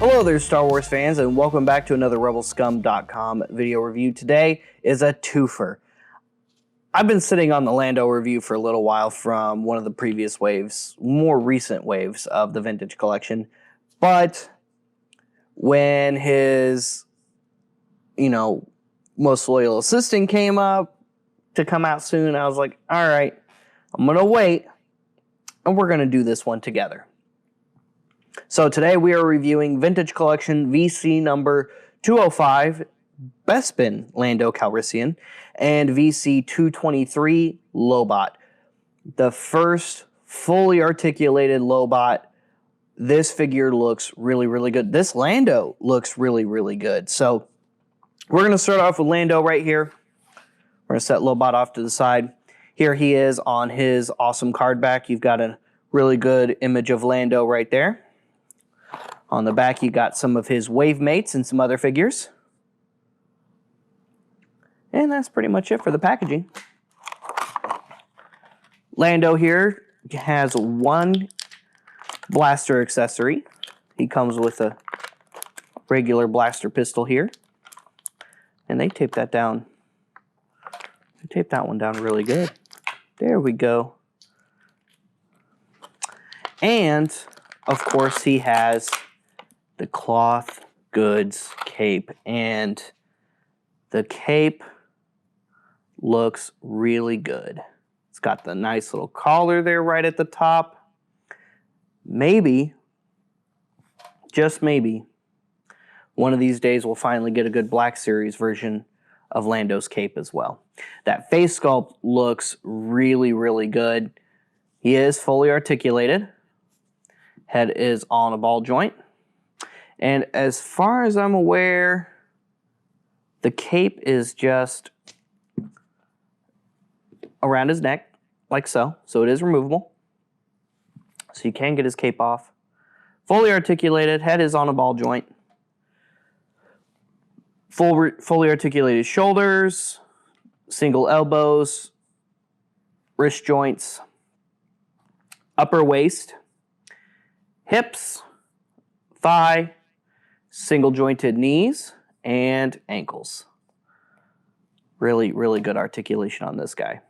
Hello there, Star Wars fans, and welcome back to another RebelScum.com video review. Today is a twofer. I've been sitting on the Lando review for a little while from one of the previous waves, more recent waves of the vintage collection, but when his, most loyal assistant came up to come out soon, I was like, all right, I'm going to wait, and we're going to do this one together. So today we are reviewing Vintage Collection VC number 205, Bespin Lando Calrissian, and VC 223 Lobot. The first fully articulated Lobot. This figure looks really, really good. This Lando looks really, really good. So we're going to start off with Lando right here. We're going to set Lobot off to the side. Here he is on his awesome card back. You've got a really good image of Lando right there. On the back, you got some of his wave mates and some other figures. And that's pretty much it for the packaging. Lando here has one blaster accessory. He comes with a regular blaster pistol here. And they tape that down. They tape that one down really good. There we go. And, of course, he has the cloth goods cape, and the cape looks really good. It's got the nice little collar there right at the top. Maybe, just maybe, one of these days we'll finally get a good Black Series version of Lando's cape as well. That face sculpt looks really, really good. He is fully articulated. Head is on a ball joint. And as far as I'm aware, the cape is just around his neck, like so. So it is removable. So you can get his cape off. Fully articulated, head is on a ball joint. Fully articulated shoulders, single elbows, wrist joints, upper waist, hips, thigh, single jointed knees, and ankles. Really, really good articulation on this guy.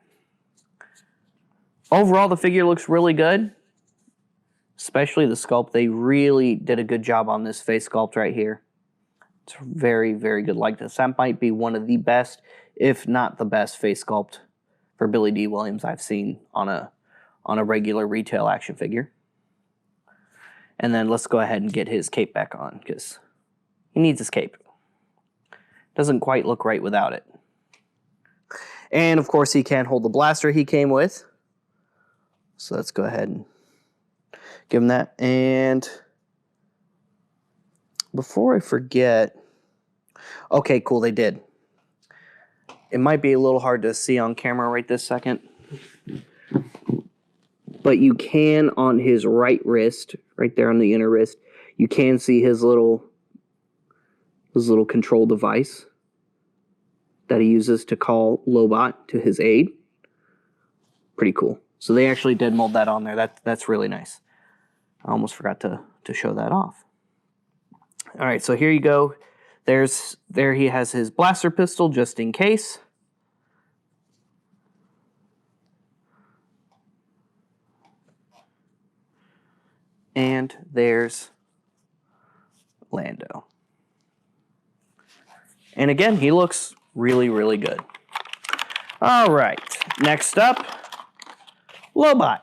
Overall, the figure looks really good, especially the sculpt. They really did a good job on this face sculpt right here. It's very, very good likeness. That might be one of the best, if not the best, face sculpt for Billy D. Williams I've seen on a regular retail action figure. And then let's go ahead and get his cape back on, because he needs his cape. Doesn't quite look right without it. And, of course, he can hold the blaster he came with. So let's go ahead and give him that. And before I forget... Okay, cool, they did. It might be a little hard to see on camera right this second. But you can, on his right wrist, right there on the inner wrist, you can see his little control device that he uses to call Lobot to his aid. Pretty cool. So they actually did mold that on there. That's really nice. I almost forgot to show that off. All right, so here you go. There he has his blaster pistol just in case. And there's Lando. And again, he looks really, really good. All right, next up, Lobot.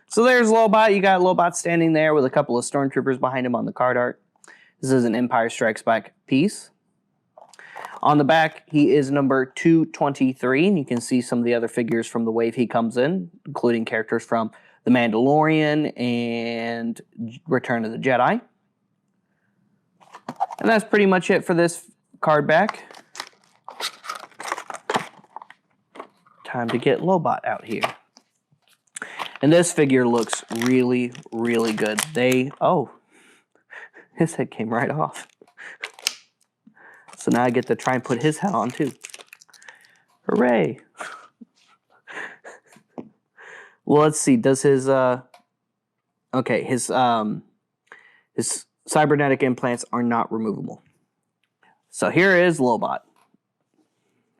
So there's Lobot. You got Lobot standing there with a couple of stormtroopers behind him on the card art. This is an Empire Strikes Back piece. On the back, he is number 223, and you can see some of the other figures from the wave he comes in, including characters from The Mandalorian and Return of the Jedi. And that's pretty much it for this card back. Time to get Lobot out here. And this figure looks really, really good. Oh, his head came right off. So now I get to try and put his head on too. Hooray. Well, let's see. Does his okay, his cybernetic implants are not removable. So here is Lobot.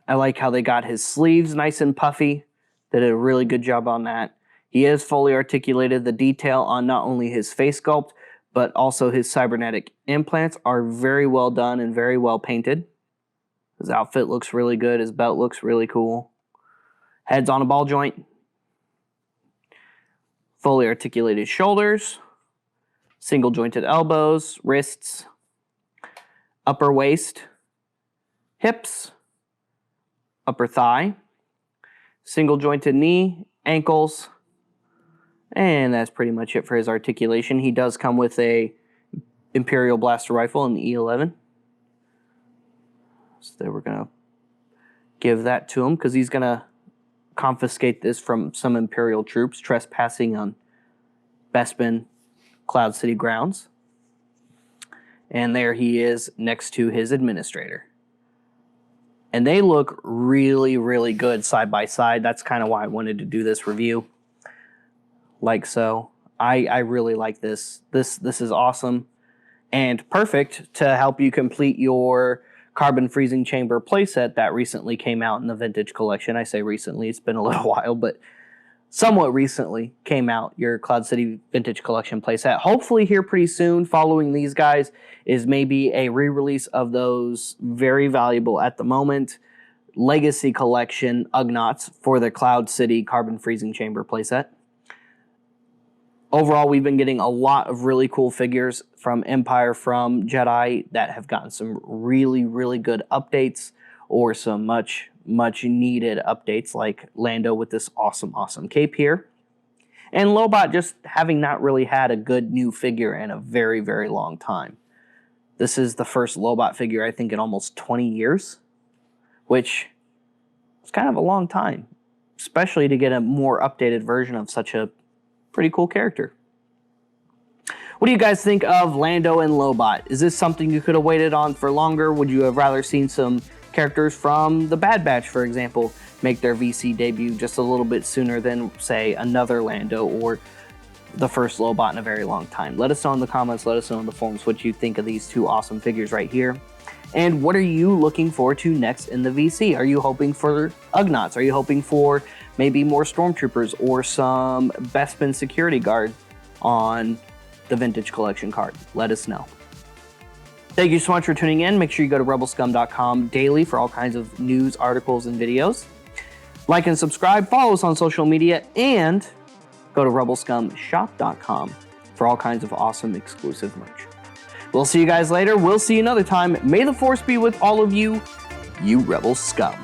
I like how they got his sleeves nice and puffy. They did a really good job on that. He is fully articulated. The detail on not only his face sculpt, but also his cybernetic implants are very well done and very well painted. His outfit looks really good. His belt looks really cool. Head's on a ball joint. Fully articulated shoulders. Single jointed elbows, wrists, upper waist, hips, upper thigh, single jointed knee, ankles, and that's pretty much it for his articulation. He does come with a Imperial blaster rifle in the E11. So we're going to give that to him because he's going to confiscate this from some Imperial troops trespassing on Bespin Cloud City grounds. And there he is next to his administrator. And they look really, really good side by side. That's kind of why I wanted to do this review. Like so. I really like this. This is awesome. And perfect to help you complete your carbon freezing chamber playset that recently came out in the Vintage Collection. I say recently, it's been a little while, but somewhat recently came out, your Cloud City Vintage Collection playset. Hopefully here pretty soon, following these guys, is maybe a re-release of those very valuable at the moment Legacy Collection Ugnaughts for the Cloud City Carbon Freezing Chamber playset. Overall, we've been getting a lot of really cool figures from Empire, from Jedi, that have gotten some really, really good updates, or some much needed updates, like Lando with this awesome cape here. And Lobot just having not really had a good new figure in a very, very long time. This is the first Lobot figure, I think, in almost 20 years, which is kind of a long time, especially to get a more updated version of such a pretty cool character. What do you guys think of Lando and Lobot? Is this something you could have waited on for longer? Would you have rather seen some characters from the Bad Batch, for example, make their VC debut just a little bit sooner than, say, another Lando or the first Lobot in a very long time? Let us know in the comments, let us know in the forums what you think of these two awesome figures right here. And what are you looking forward to next in the VC? Are you hoping for Ugnaughts? Are you hoping for maybe more Stormtroopers or some Bespin security guard on the Vintage Collection card? Let us know. Thank you so much for tuning in. Make sure you go to rebelscum.com daily for all kinds of news, articles, and videos. Like and subscribe, follow us on social media, and go to rebelscumshop.com for all kinds of awesome exclusive merch. We'll see you guys later. We'll see you another time. May the Force be with all of you, you Rebel Scum.